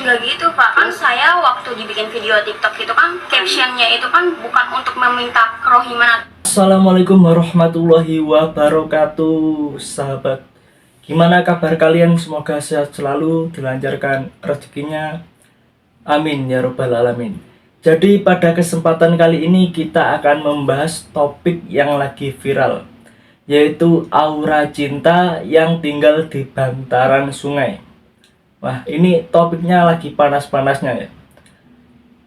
Enggak gitu Pak, kan saya waktu dibikin video TikTok itu kan captionnya itu kan bukan untuk meminta kerohiman. Assalamualaikum warahmatullahi wabarakatuh, sahabat. Gimana kabar kalian? Semoga sehat selalu, dilancarkan rezekinya. Amin ya robbal alamin. Jadi pada kesempatan kali ini kita akan membahas topik yang lagi viral, yaitu aura cinta yang tinggal di bantaran sungai. Wah, ini topiknya lagi panas-panasnya ya.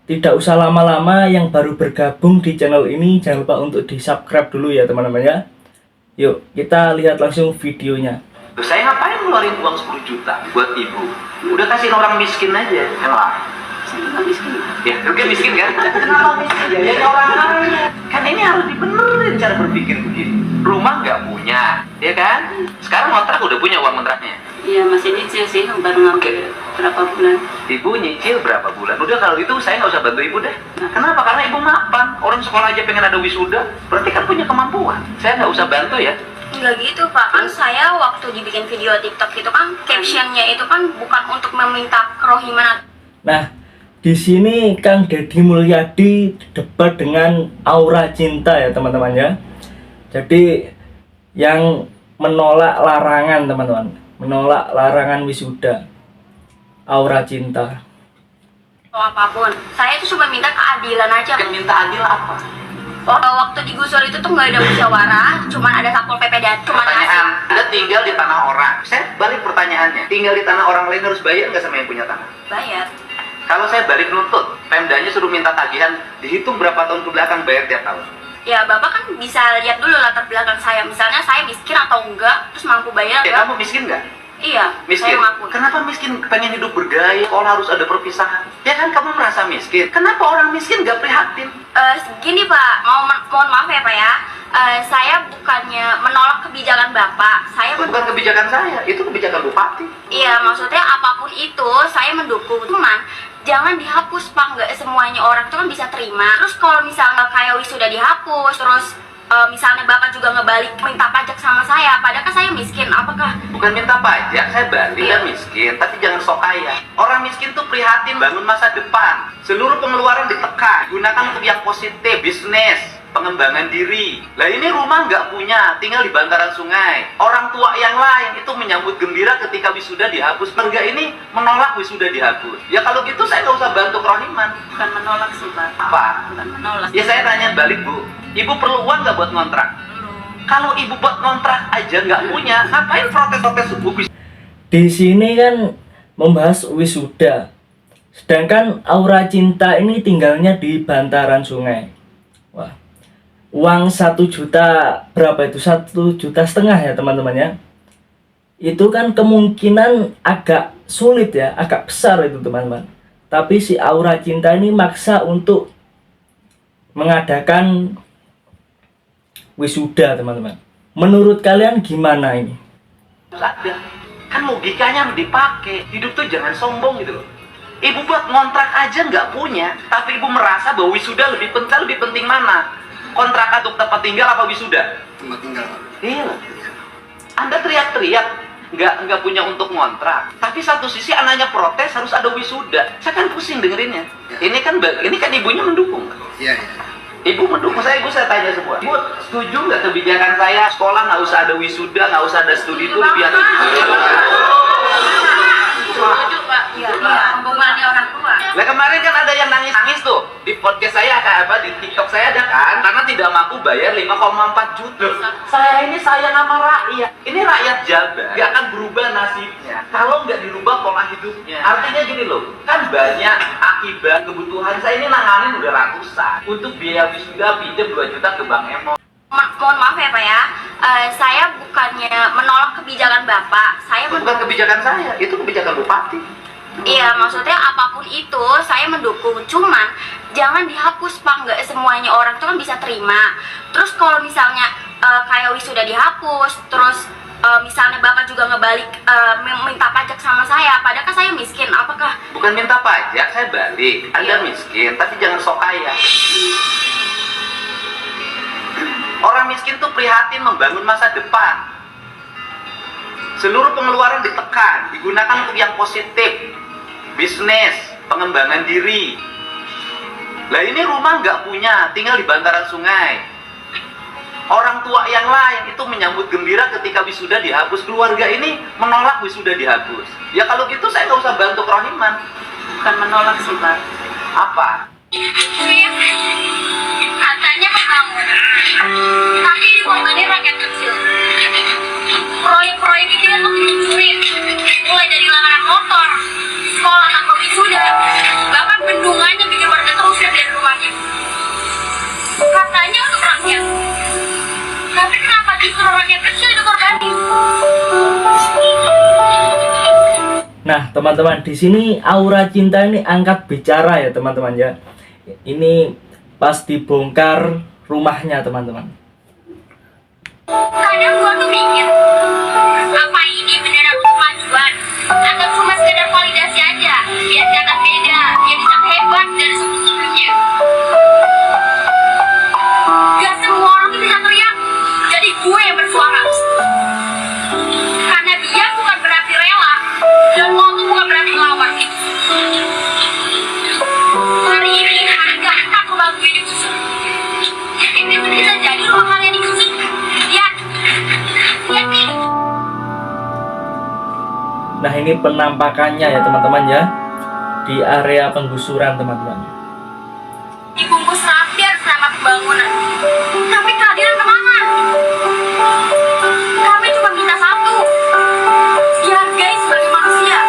Tidak usah lama-lama, yang baru bergabung di channel ini jangan lupa untuk di subscribe dulu ya teman-teman ya. Yuk kita lihat langsung videonya. Saya ngapain ngeluarin uang 10 juta buat ibu? Udah kasihin orang miskin aja yang lain. Saya miskin. Ya, oke miskin kan? Kenapa miskin? Ya orang kaya. Kan ini harus dibenerin cara berpikir begini. Rumah nggak punya, ya kan? Sekarang kontrak udah punya uang kontraknya. Iya masih nyicil sih, baru ngambil berapa bulan. Ibu nyicil berapa bulan? Udah kalau gitu saya nggak usah bantu ibu deh. Kenapa? Karena ibu mapan. Orang sekolah aja pengen ada wisuda. Berarti kan punya kemampuan. Saya nggak usah bantu ya. Enggak gitu Pak, kan saya waktu dibikin video TikTok itu kan captionnya itu kan bukan untuk meminta kerohiman. Nah, di sini Kang Deddy Mulyadi debat dengan aura cinta ya teman-teman ya. Jadi yang menolak larangan teman-teman, menolak larangan wisuda, aura cinta. Atau apapun, saya itu cuma minta keadilan aja. Kan minta adil apa? Waktu digusur itu tuh nggak ada musyawarah, cuma ada satpol pp dan cuma Pertanyaan, Anda tinggal di tanah orang. Saya balik pertanyaannya, tinggal di tanah orang lain harus bayar nggak sama yang punya tanah? bayar. Kalau saya balik nuntut, Pemdanya suruh minta tagihan, dihitung berapa tahun ke belakang bayar tiap tahun. Ya bapak kan bisa lihat dulu latar belakang saya, misalnya saya miskin atau enggak, terus mampu bayar Ya enggak? kamu miskin nggak? Iya, Miskin. saya mengakui. Kenapa miskin? Pengen hidup bergaya, sekolah harus ada perpisahan. Ya kan kamu merasa miskin. Kenapa orang miskin nggak prihatin? Gini Pak, mohon maaf ya Pak ya. Saya bukannya menolak kebijakan Bapak. Saya Itu bukan kebijakan saya, itu kebijakan bupati. Iya, maksudnya apapun itu saya mendukung. Cuman jangan dihapus Pak, nggak semuanya orang itu kan bisa terima. Terus kalau misalnya kayak wisuda dihapus, terus misalnya Bapak juga ngebalik minta pajak sama saya, padahal kan saya miskin, apakah? Bukan minta pajak, saya balik ya miskin, tapi jangan sok kaya. Orang miskin tuh prihatin bangun masa depan. Seluruh pengeluaran ditekan, gunakan untuk yang positif, bisnis, pengembangan diri. Lah ini rumah nggak punya, tinggal di bantaran sungai. Orang tua yang lain itu menyambut gembira ketika wisuda dihapus. Enggak, ini menolak wisuda dihapus. Ya kalau gitu saya nggak usah bantu kerohiman. Bukan menolak sih Pak. Apa? Bukan menolak. Ya saya tanya balik Bu, ibu perlu uang nggak buat ngontrak? Kalau ibu buat ngontrak aja nggak punya, ngapain protes-protes buku? Di sini kan membahas wisuda, sedangkan aura cinta ini tinggalnya di bantaran sungai. Wah, uang 1 juta berapa itu? 1,5 juta ya teman-teman ya. Itu kan kemungkinan agak sulit ya, agak besar itu teman-teman. Tapi si aura cinta ini maksa untuk mengadakan wisuda teman-teman. Menurut kalian gimana ini? Ada. Kan logikanya harus dipakai. Hidup tuh jangan sombong gitu loh. Ibu buat ngontrak aja nggak punya, tapi ibu merasa bahwa wisuda lebih penting mana? Kontrak untuk tempat tinggal apa wisuda? Tempat tinggal. Iya. Anda teriak-teriak nggak punya untuk ngontrak, tapi satu sisi anaknya protes harus ada wisuda. Saya kan pusing dengerinnya. Ya. Ini kan ibunya mendukung. Iya, iya. Ibu mendukung saya, saya tanya semua. Ibu setuju nggak kebijakan saya sekolah nggak usah ada wisuda, nggak usah ada studi tour biar Setuju Pak. Iya, hubungannya orang tua. Nah kemarin kan ada yang nangis tuh di podcast saya di TikTok saya ada kan, karena tidak mampu bayar 5,4 juta. Saya ini sayang sama rakyat. Ini rakyat Jabar nggak akan berubah nasibnya kalau nggak dirubah pola hidupnya. Artinya gini loh, kan banyak akibat kebutuhan saya ini nanganin udah ratusan. Untuk biaya wisuda pinjam 2 juta ke Bank Emon. Mohon maaf ya Pak ya. Saya bukannya menolak kebijakan Bapak. Saya Itu bukan kebijakan saya, itu kebijakan bupati. Iya, maksudnya apapun itu saya mendukung. Cuman jangan dihapus Pak, nggak semuanya orang itu kan bisa terima. Terus kalau misalnya kayak wisuda dihapus, terus misalnya Bapak juga ngebalik minta pajak sama saya, padahal kan saya miskin, apakah? Bukan minta pajak, saya balik. Anda Iya. miskin, tapi jangan sok kaya. Orang miskin tuh prihatin membangun masa depan. Seluruh pengeluaran ditekan, digunakan untuk yang positif. bisnis, pengembangan diri. Lah ini rumah nggak punya, tinggal di bantaran sungai. Orang tua yang lain itu menyambut gembira ketika wisuda dihapus. Keluarga ini menolak wisuda dihapus. Ya kalau gitu saya nggak usah bantu kerohiman. Bukan menolak sih, Pak. Apa? Katanya membangun, tapi dibangunin rakyat kecil. Proyek-proyek itu yang dihancurin, mulai dari lapangan motor, sekolah tanpa wisuda, bahkan bendungannya bikin warga terusir dari rumahnya. Katanya untuk rakyat, tapi kenapa justru rakyat kecil dikorbanin? Nah, teman-teman, di sini Aura Cinta ini angkat bicara ya, teman-teman ya. Ini pas dibongkar rumahnya, teman-teman. Kadang gua tuh mikir, apa ini beneran untuk kemajuan atau cuma sekedar validasi aja biar kelihatan beda, biar bisa hebat dari sebelum-sebelumnya. Gak semua orang tuh bisa teriak, jadi gue yang bersuara. Karena dia bukan berarti rela, dan lo tuh bukan berarti ngelawan. Hari ini harga satu lagu ini kusut. Ini tuh bisa jadi rumah kalian dikusut. Lihat, lihat nih. Nah, ini penampakannya ya, teman-teman ya. Di area penggusuran, teman-teman. Dibungkus rapi harus nama pembangunan. Tapi keadilan kemana? Kami cuma minta satu, dihargai sebagai manusia.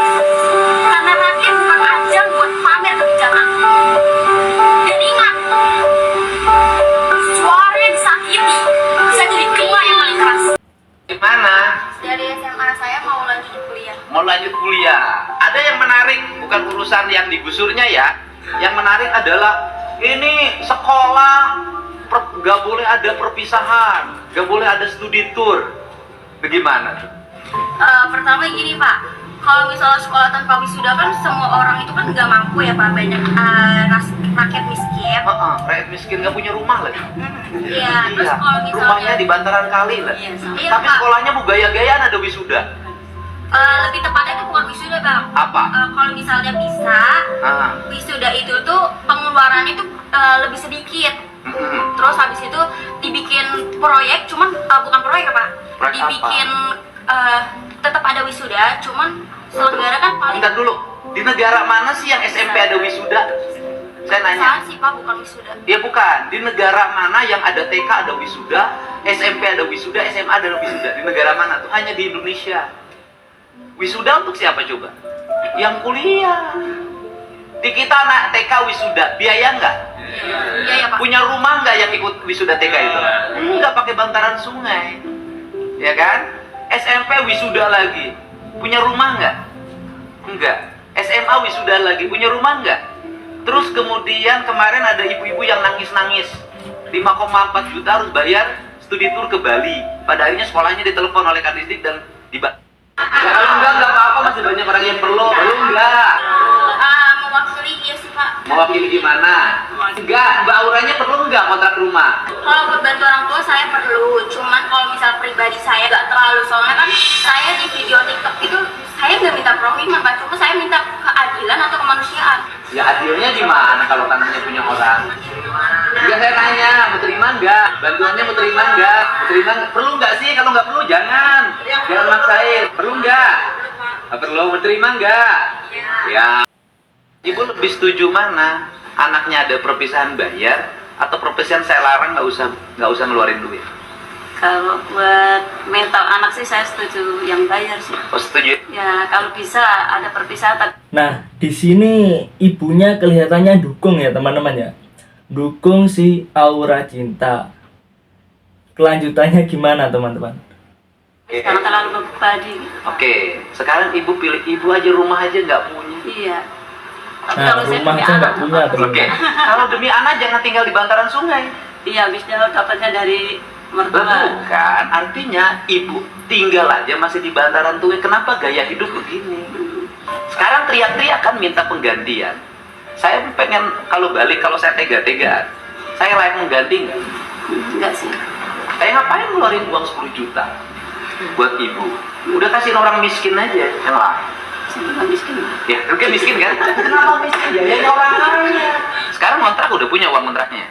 Karena rakyat bukan ajang buat pamer kebijakan. Dan ingat, suara yang disakiti bisa jadi gema yang paling keras. Gimana? Dari SMA saya mau lanjut kuliah. Mau lanjut kuliah. Ada yang menarik, bukan urusan yang digusurnya ya. Yang menarik adalah ini sekolah nggak boleh ada perpisahan, nggak boleh ada studi tour. Bagaimana tuh? Pertama gini Pak, kalau misalnya sekolah tanpa wisuda kan semua orang itu kan nggak mampu ya Pak, banyak rakyat miskin. Rakyat miskin nggak punya rumah lagi. Iya, terus kalau misalnya rumahnya di bantaran kali lah. Iya, Tapi Pak. sekolahnya mau gaya-gayaan ada wisuda. Lebih tepatnya itu bukan wisuda Bang. Apa? Kalau misalnya bisa, wisuda itu tuh pengeluarannya itu lebih sedikit. Terus habis itu dibikin proyek, cuman bukan proyek Pak. Proyek Dibikin tetap ada wisuda, cuman selenggara kan paling. Bentar dulu, di negara mana sih yang SMP ada wisuda? Saya nanya. Salah sih Pak, bukan wisuda. Ya bukan, di negara mana yang ada TK ada wisuda, SMP ada wisuda, SMA ada wisuda? Di negara mana tuh? Hanya di Indonesia. Wisuda untuk siapa coba? Yang kuliah. Di kita anak TK wisuda, biaya nggak? Iya ya Pak. Punya rumah nggak yang ikut wisuda TK itu? Nggak, pakai bantaran sungai. Ya kan? SMP wisuda lagi. Punya rumah nggak? Enggak. SMA wisuda lagi. Punya rumah nggak? Terus kemudian kemarin ada ibu-ibu yang nangis-nangis 5,4 juta harus bayar studi tour ke Bali. Pada akhirnya sekolahnya ditelepon oleh Kadisdik dan ya, kalau enggak apa-apa, masih banyak orang yang perlu enggak. Mewakili iya sih Pak. Mewakili gimana? Enggak, Mbak Auranya perlu enggak kontrak rumah? Kalau buat bantu orang tua saya perlu, cuman kalau misal pribadi saya nggak terlalu, soalnya kan saya di video TikTok itu saya nggak minta prohiman Pak, cuma saya minta keadilan atau kemanusiaan. Ya adilnya gimana kalau tanahnya punya orang? Enggak, saya tanya, mau terima enggak? Bantuannya mau terima enggak? Mau terima enggak? Perlu enggak sih? Kalau enggak perlu jangan maksain. Perlu enggak? Enggak perlu, mau terima enggak? Ya. Ibu lebih setuju mana? Anaknya ada perpisahan bayar atau perpisahan saya larang nggak usah ngeluarin duit? Kalau buat mental anak sih saya setuju yang bayar sih. Oh setuju? Ya kalau bisa ada perpisahan. Nah, di sini ibunya kelihatannya dukung ya, teman-teman ya. Dukung si Aura Cinta. Kelanjutannya gimana, teman-teman? Jangan terlalu membebani. Oke, sekarang ibu pilih, ibu aja rumah aja nggak punya. Iya. Tapi Nah, kalau saya rumah punya aja nggak anak, punya, apa? teman-teman. Oke, kalau demi anak jangan tinggal di bantaran sungai. Iya, bisa dapatnya dari mertua. Bukan, artinya ibu tinggal aja masih di bantaran sungai. Kenapa gaya hidup begini? Sekarang teriak-teriak kan minta penggantian. Saya pengen kalau balik, kalau saya tega-tegaan, saya layak mengganti nggak? Enggak sih. Saya ngapain ngeluarin uang 10 juta buat ibu? Udah kasih orang miskin aja yang lain. Saya juga miskin. Ya, kan miskin kan? Kenapa miskin ya? Yang orang kaya. Sekarang kontrak udah punya uang kontraknya.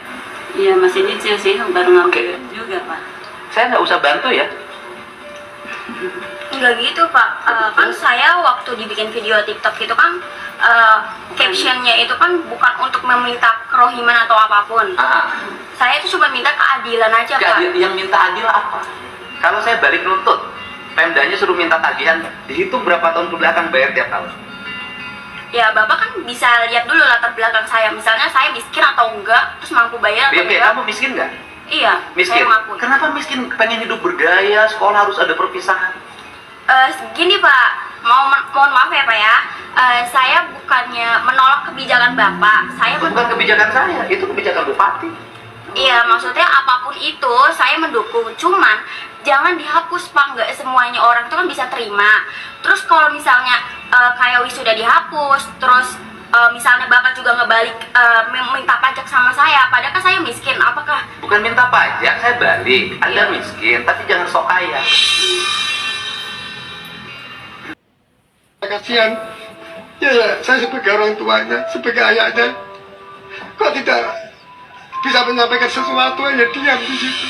Iya, masih nyicil sih, baru ngambil juga, Pak. Saya nggak usah bantu ya. Enggak gitu Pak. Kan saya waktu dibikin video TikTok itu kan captionnya itu kan bukan untuk meminta kerohiman atau apapun. Ah, Saya itu cuma minta keadilan aja Pak. yang minta adil apa? Kalau saya balik nuntut, Pemdanya suruh minta tagihan, dihitung berapa tahun ke belakang bayar tiap tahun. Ya Bapak kan bisa lihat dulu latar belakang saya. Misalnya saya miskin atau enggak, terus mampu bayar atau Oke, enggak. kamu miskin nggak? Iya, Miskin. saya mengakui. Kenapa miskin? Pengen hidup bergaya, sekolah harus ada perpisahan. Gini Pak, mohon maaf ya Pak ya. Saya bukannya menolak kebijakan Bapak. Saya Itu bukan kebijakan saya, itu kebijakan bupati. Iya, maksudnya apapun itu saya mendukung. Cuman jangan dihapus Pak, nggak semuanya orang itu kan bisa terima. Terus kalau misalnya kayak wisuda dihapus, terus misalnya Bapak juga ngebalik minta pajak sama saya, padahal kan saya miskin. Apakah Bukan minta pajak, saya balik. Anda Iya. miskin, tapi jangan sok kaya. Kasihan. Ya, saya sebagai orang tuanya, sebagai ayahnya, kok tidak bisa menyampaikan sesuatu, hanya diam di situ.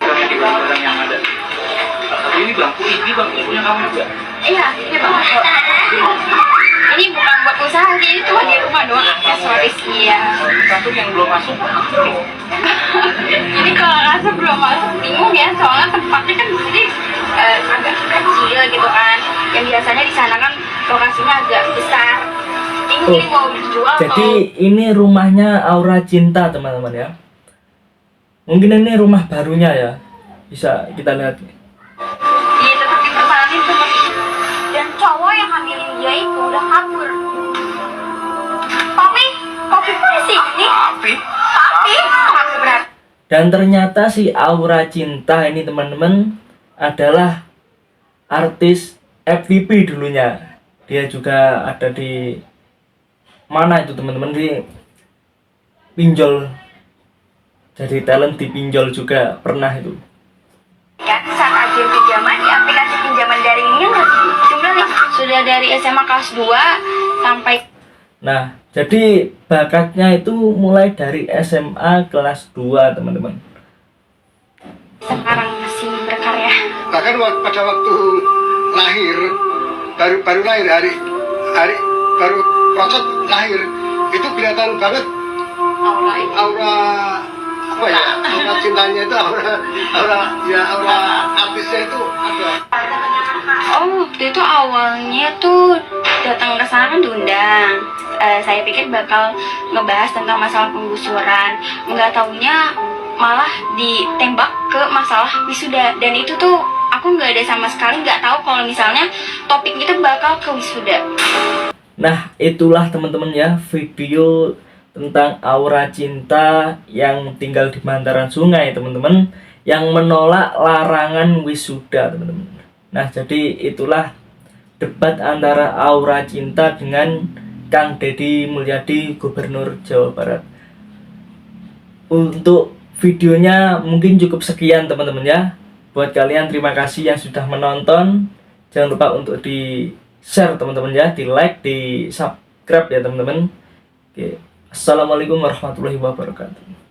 Barang yang ada. Ini bangku ini punya kamu juga. iya, ini Bapak. Ini bukan buat usaha sih, itu cuma di rumah doang aksesoris iya. Satu yang belum masuk. Jadi kalau rasa belum masuk bingung ya, soalnya tempatnya kan di sini agak kecil gitu kan. Yang biasanya di sana kan lokasinya agak besar. Ini Oh, mau dijual Jadi atau ini rumahnya Aura Cinta teman-teman ya. Mungkin ini rumah barunya ya. Bisa kita lihat. iya tetap dipertahankan terus. Dan cowok yang hamilin dia itu udah kabur. Papi kok di sini? Tapi Papi, makasih berat. Dan ternyata si Aura Cinta ini teman-teman adalah artis FVP dulunya. Dia juga ada di mana itu teman-teman, di pinjol. Jadi talent di pinjol juga pernah itu. Kan saat agen pinjaman di aplikasi pinjaman daring ini jumlahnya sudah dari SMA kelas 2 sampai Nah, jadi bakatnya itu mulai dari SMA kelas 2 teman-teman. sekarang masih berkarya. Bahkan pada waktu lahir, baru lahir hari baru proses lahir, itu kelihatan banget Aura itu. aura apa ya, aura cintanya itu, aura artisnya itu ada. Oh, waktu itu awalnya tuh datang ke sana kan diundang. Saya pikir bakal ngebahas tentang masalah penggusuran. Nggak taunya malah ditembak ke masalah wisuda. Dan itu tuh aku nggak ada sama sekali nggak tahu kalau misalnya topik itu bakal ke wisuda. Nah, itulah teman-teman ya video tentang Aura Cinta yang tinggal di bantaran sungai teman-teman, yang menolak larangan wisuda teman-teman. Nah, jadi itulah debat antara Aura Cinta dengan Kang Deddy Mulyadi, Gubernur Jawa Barat. Untuk videonya mungkin cukup sekian teman-teman ya. Buat kalian terima kasih yang sudah menonton. Jangan lupa untuk di share teman-teman ya, di like, di subscribe ya teman-teman. Oke. Assalamualaikum warahmatullahi wabarakatuh.